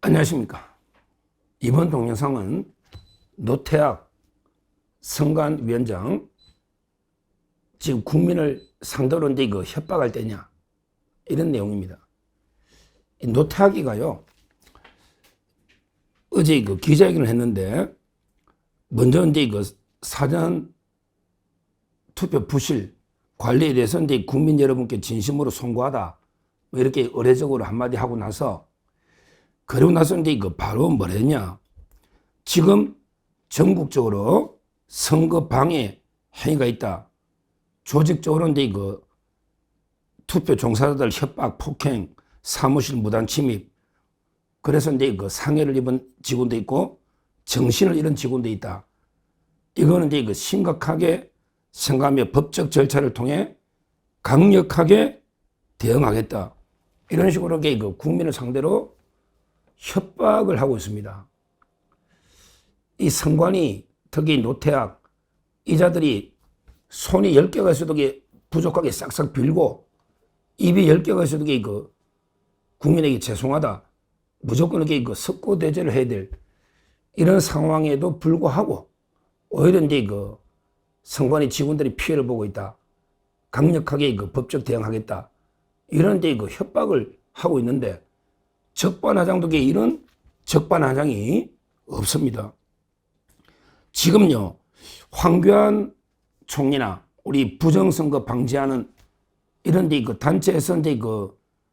안녕하십니까. 이번 동영상은 노태악 선관위원장 지금 국민을 상대로 이제 협박할 때냐 이런 내용입니다. 노태악이가요 어제 기자회견을 했는데 먼저 이제 사전 투표 부실 관리에 대해서 이제 국민 여러분께 진심으로 송구하다 뭐 이렇게 의례적으로 한마디 하고 나서 그러고 나서 이제 바로 뭐랬냐. 지금 전국적으로 선거 방해 행위가 있다. 조직적으로 이제 투표 종사자들 협박, 폭행, 사무실 무단 침입. 그래서 이제 상해를 입은 직원도 있고 정신을 잃은 직원도 있다. 이거는 이제 심각하게 생각하며 법적 절차를 통해 강력하게 대응하겠다. 이런 식으로 국민을 상대로 협박을 하고 있습니다. 이 선관위, 특히 노태악, 이자들이 손이 10개가 있어도 부족하게 싹싹 빌고 입이 10개가 있어도 국민에게 죄송하다. 무조건 석고대죄를 해야 될 이런 상황에도 불구하고 오히려 이제 선관위 직원들이 피해를 보고 있다. 강력하게 법적 대응하겠다. 이런 이제 협박을 하고 있는데 적반하장도 이런 적반하장이 없습니다. 지금요, 황교안 총리나 우리 부정선거 방지하는 이런 데 단체에서 이제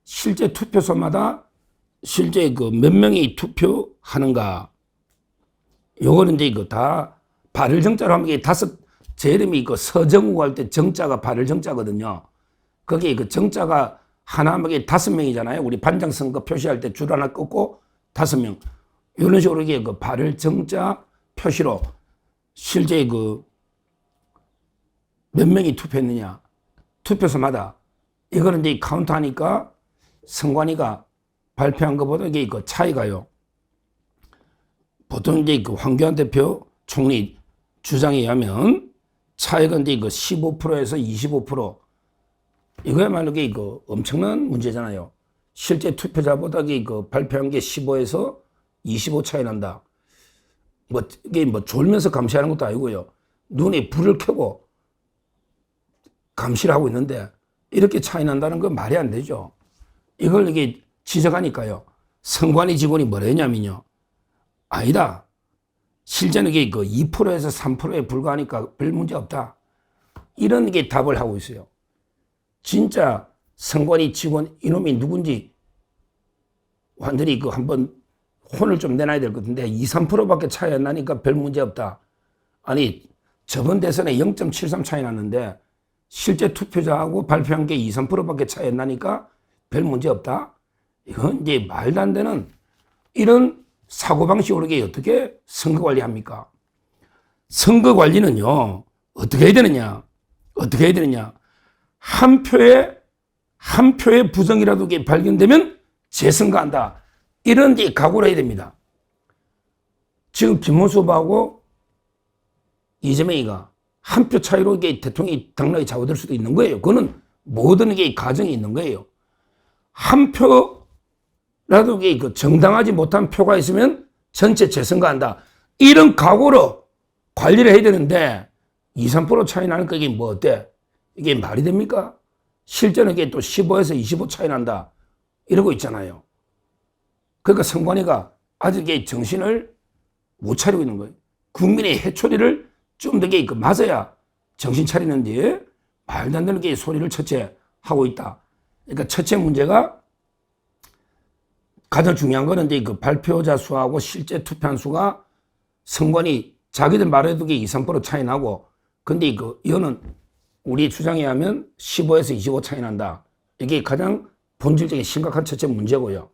실제 투표소마다 실제 몇 명이 투표하는가. 요거는 이제 다 발을 정자로 하면 제 이름이 서정우 할 때 정자가 발을 정자거든요. 거기에 정자가 하나에 5명이잖아요. 우리 반장 선거 표시할 때 줄 하나 꺾고 5명. 이런 식으로 발을 정자 표시로 실제 몇 명이 투표했느냐. 투표소마다. 이거는 이제 카운트 하니까 선관위가 발표한 것보다 차이가요. 보통 이제 황교안 대표 총리 주장에 의하면 차이가 이제 15%에서 25%. 이거야말로 엄청난 문제잖아요. 실제 투표자보다 발표한 게 15에서 25 차이 난다. 이게 졸면서 감시하는 것도 아니고요. 눈에 불을 켜고 감시를 하고 있는데 이렇게 차이 난다는 건 말이 안 되죠. 이걸 지적하니까요. 선관위 직원이 뭐라 했냐면요. 아니다. 실제는 2%에서 3%에 불과하니까 별 문제 없다. 이런 게 답을 하고 있어요. 진짜 선관위 직원 이놈이 누군지 완전히 한번 혼을 좀 내놔야 될 것 같은데 2, 3%밖에 차이 안 나니까 별 문제 없다. 아니 저번 대선에 0.73 차이 났는데 실제 투표자하고 발표한 게 2, 3%밖에 차이 안 나니까 별 문제 없다. 이건 이제 말도 안 되는 이런 사고방식으로 어떻게 선거관리합니까? 선거관리는요 어떻게 해야 되느냐. 어떻게 해야 되느냐. 한 표의 부정이라도 발견되면 재선거한다. 이런 데 각오를 해야 됩니다. 지금 김문수 후보하고 이재명이가 한 표 차이로 대통령이 당락이 좌우될 수도 있는 거예요. 그거는 모든 가정이 있는 거예요. 한 표라도 정당하지 못한 표가 있으면 전체 재선거한다. 이런 각오로 관리를 해야 되는데 2, 3% 차이 나는 거 이게 뭐 어때? 이게 말이 됩니까? 실제는 이게 또 15에서 25 차이 난다. 이러고 있잖아요. 그러니까 선관위가 아직 정신을 못 차리고 있는 거예요. 국민의 해초리를 좀 더 맞아야 정신 차리는데 말도 안 되는 소리를 첫째 하고 있다. 그러니까 첫째 문제가 가장 중요한 거는 이제 발표자 수하고 실제 투표한 수가 선관위 자기들 말해도 2, 3% 차이 나고 근데 이거는 우리 주장에 의하면 15에서 25 차이 난다. 이게 가장 본질적인 심각한 첫째 문제고요.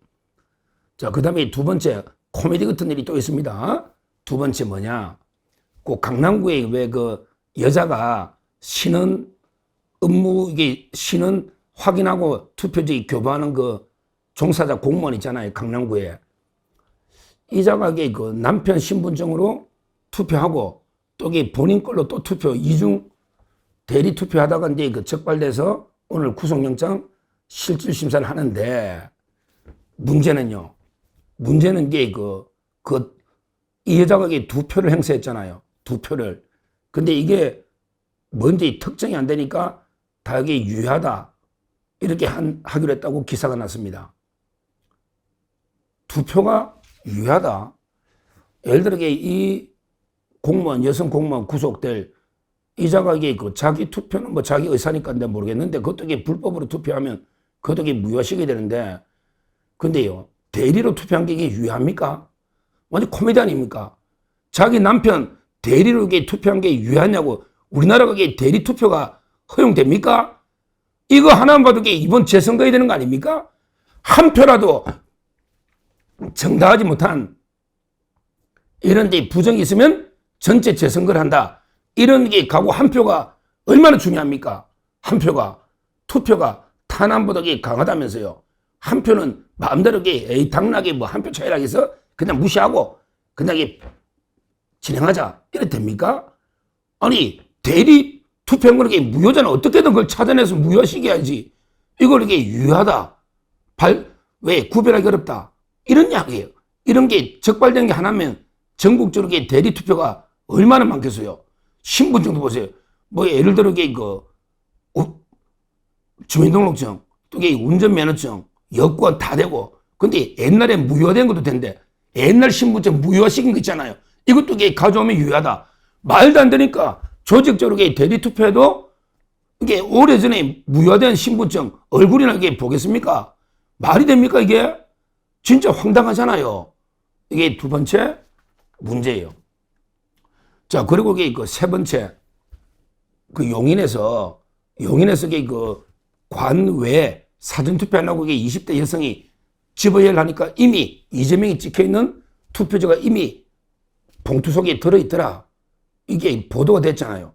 자, 그 다음에 두 번째, 코미디 같은 일이 또 있습니다. 두 번째 뭐냐. 그 강남구에 왜 여자가 신원 업무, 신원 확인하고 투표지 교부하는 종사자 공무원 있잖아요. 강남구에. 이자가 남편 신분증으로 투표하고 또 본인 걸로 또 투표, 이중 대리 투표하다가 이제 적발돼서 오늘 구속영장 실질심사를 하는데 문제는요. 문제는 이게 이 여자가 이게 2표를 행사했잖아요. 2표를. 근데 이게 뭔지 특정이 안 되니까 다 이게 유효하다. 이렇게 하기로 했다고 기사가 났습니다. 2표가 유효하다. 예를 들어 이 공무원, 여성 공무원 구속될 이자가 이게 자기 투표는 뭐 자기 의사니까 내가 모르겠는데 그것도 이게 불법으로 투표하면 그것도 이게 무효시게 되는데 근데요, 대리로 투표한 게 이게 유효합니까? 완전 코미디 아닙니까? 자기 남편 대리로 이게 투표한 게 유효하냐고 우리나라가 이게 대리 투표가 허용됩니까? 이거 하나만 봐도 이게 이번 재선거에 되는 거 아닙니까? 한 표라도 정당하지 못한 이런 데 부정이 있으면 전체 재선거를 한다. 이런 게 가고 한 표가 얼마나 중요합니까? 한 표가 투표가 탄압보다 이게 강하다면서요. 한 표는 마음대로 이게 당락에 뭐 한 표 차이라 해서 그냥 무시하고 그냥 이게 진행하자. 이래 됩니까? 아니 대리 투표한 거는 이게 무효잖아. 어떻게든 그걸 찾아내서 무효시게 해야지. 이걸 이게 유효하다. 왜 구별하기 어렵다. 이런 이야기예요. 이런 게 적발된 게 하나면 전국적으로 이게 대리 투표가 얼마나 많겠어요. 신분증도 보세요. 뭐 예를 들어 이게 주민등록증, 또 이게 운전면허증, 여권 다 되고. 근데 옛날에 무효된 것도 된대. 옛날 신분증 무효화시킨 거 있잖아요. 이것도 이게 가져오면 유효하다. 말도 안 되니까 조직적으로 이게 대리 투표해도 이게 오래전에 무효된 신분증 얼굴이나 이게 보겠습니까? 말이 됩니까 이게? 진짜 황당하잖아요. 이게 두 번째 문제예요. 자, 그리고 이게 세 번째, 용인에서 이게 관외 사전투표하려고 이게 20대 여성이 집어열 하니까 이미 이재명이 찍혀있는 투표지가 이미 봉투 속에 들어있더라. 이게 보도가 됐잖아요.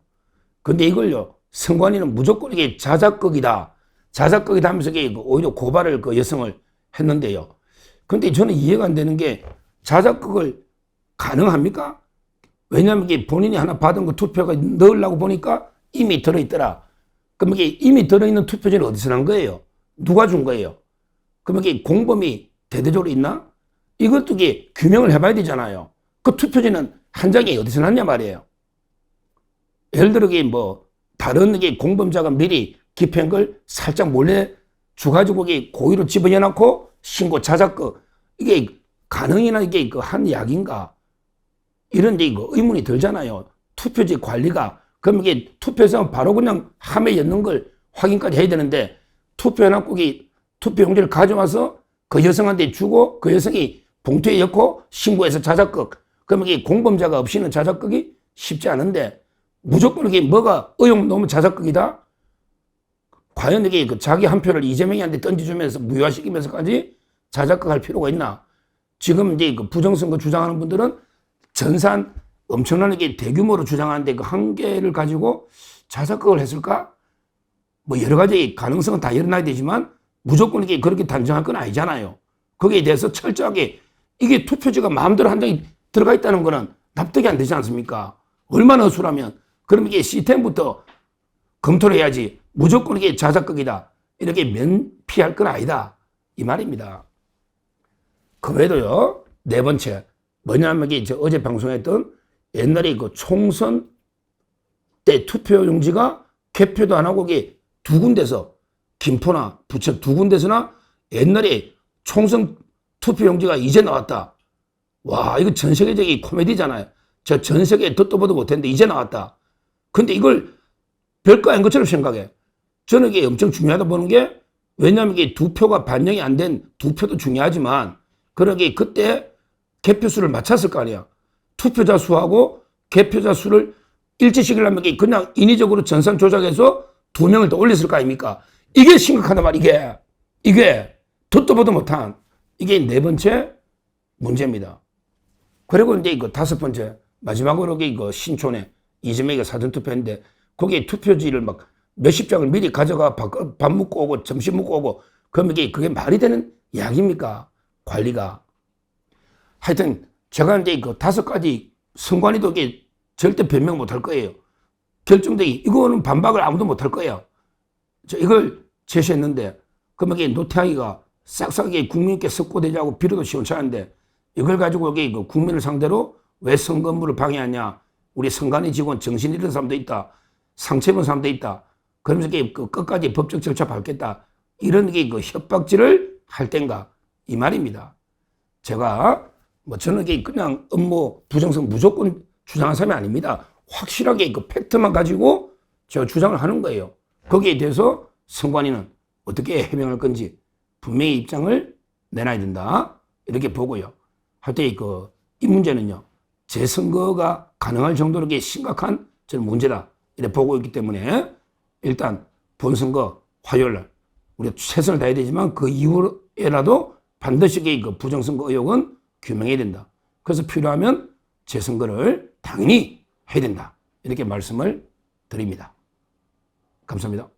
근데 이걸요, 선관위는 무조건 이게 자작극이다. 자작극이다 하면서 이게 오히려 고발을 여성을 했는데요. 근데 저는 이해가 안 되는 게 자작극을 가능합니까? 왜냐하면 이게 본인이 하나 받은 투표가 넣으려고 보니까 이미 들어있더라. 그럼 이게 이미 들어있는 투표지는 어디서 난 거예요? 누가 준 거예요? 그럼 이게 공범이 대대적으로 있나? 이것도 이게 규명을 해봐야 되잖아요. 그 투표지는 한 장이 어디서 났냐 말이에요. 예를 들어 이게 다른 이게 공범자가 미리 기표한 걸 살짝 몰래 주가지고 이게 고의로 집어넣고 신고 자작극 이게 가능이나 이게 한 약인가? 이런 데 의문이 들잖아요. 투표지 관리가. 그럼 이게 투표에서 바로 그냥 함에 엮는 걸 확인까지 해야 되는데 투표해놓고 투표용지를 가져와서 그 여성한테 주고 그 여성이 봉투에 엮고 신고해서 자작극. 그럼 이게 공범자가 없이는 자작극이 쉽지 않은데 무조건 이게 뭐가 의혹 너무 자작극이다? 과연 이게 자기 한 표를 이재명이한테 던져주면서 무효화시키면서까지 자작극 할 필요가 있나? 지금 이제 부정선거 주장하는 분들은 전산 엄청나게 대규모로 주장하는데 그 한계를 가지고 자작극을 했을까? 여러 가지 가능성은 다 열어놔야 되지만 무조건 이게 그렇게 단정할 건 아니잖아요. 거기에 대해서 철저하게 이게 투표지가 마음대로 한 장이 들어가 있다는 거는 납득이 안 되지 않습니까? 얼마나 허술하면. 그럼 이게 시스템부터 검토를 해야지 무조건 이게 자작극이다. 이렇게 면피할 건 아니다. 이 말입니다. 그 외에도요, 네 번째. 뭐냐면 이게 어제 방송했던 옛날에 총선 때 투표용지가 개표도 안 하고 이게 두 군데서 김포나 부천 두 군데서나 옛날에 총선 투표용지가 이제 나왔다. 와, 이거 전 세계적인 코미디잖아요. 저 전 세계에 듣도 보도 못했는데 이제 나왔다. 근데 이걸 별거 아닌 것처럼 생각해. 저는 이게 엄청 중요하다 보는 게 왜냐하면 이게 두 표가 반영이 안 된 두 표도 중요하지만 그러게 그때 개표수를 맞췄을 거 아니야. 투표자 수하고 개표자 수를 일치시키려면 그냥 인위적으로 전산 조작해서 두 명을 더 올렸을 거 아닙니까? 이게 심각하단 말이야. 이게 듣도 보도 못한 이게 네 번째 문제입니다. 그리고 이제 다섯 번째 마지막으로 신촌에 이재명이가 사전투표했는데 거기에 투표지를 막 몇십 장을 미리 가져가 밥 먹고 오고 점심 먹고 오고 그럼 그게 말이 되는 이야기입니까? 관리가. 하여튼 제가 이제 다섯 가지 선관위도 이게 절대 변명 못 할 거예요. 결정되기 이거는 반박을 아무도 못 할 거예요. 이걸 제시했는데 그럼 노태양이가 싹싹하게 국민께 석고되자고 빌어도 시원찮은데 이걸 가지고 여기 그 국민을 상대로 왜 선거 업무를 방해하냐. 우리 선관위 직원 정신 잃은 사람도 있다. 상처 입은 사람도 있다. 그러면서 그 끝까지 법적 절차 밟겠다. 이런 게 그 협박질을 할 땐가 이 말입니다. 제가 뭐 저는 그냥 업무 부정성 무조건 주장한 사람이 아닙니다. 확실하게 그 팩트만 가지고 제가 주장을 하는 거예요. 거기에 대해서 선관위는 어떻게 해명할 건지 분명히 입장을 내놔야 된다. 이렇게 보고요. 할 때 이 문제는요. 재선거가 가능할 정도로 심각한 저는 문제다. 이렇게 보고 있기 때문에 일단 본선거 화요일날 우리가 최선을 다해야 되지만 그 이후에라도 반드시 그 부정선거 의혹은 규명해야 된다. 그래서 필요하면 재선거를 당연히 해야 된다. 이렇게 말씀을 드립니다. 감사합니다.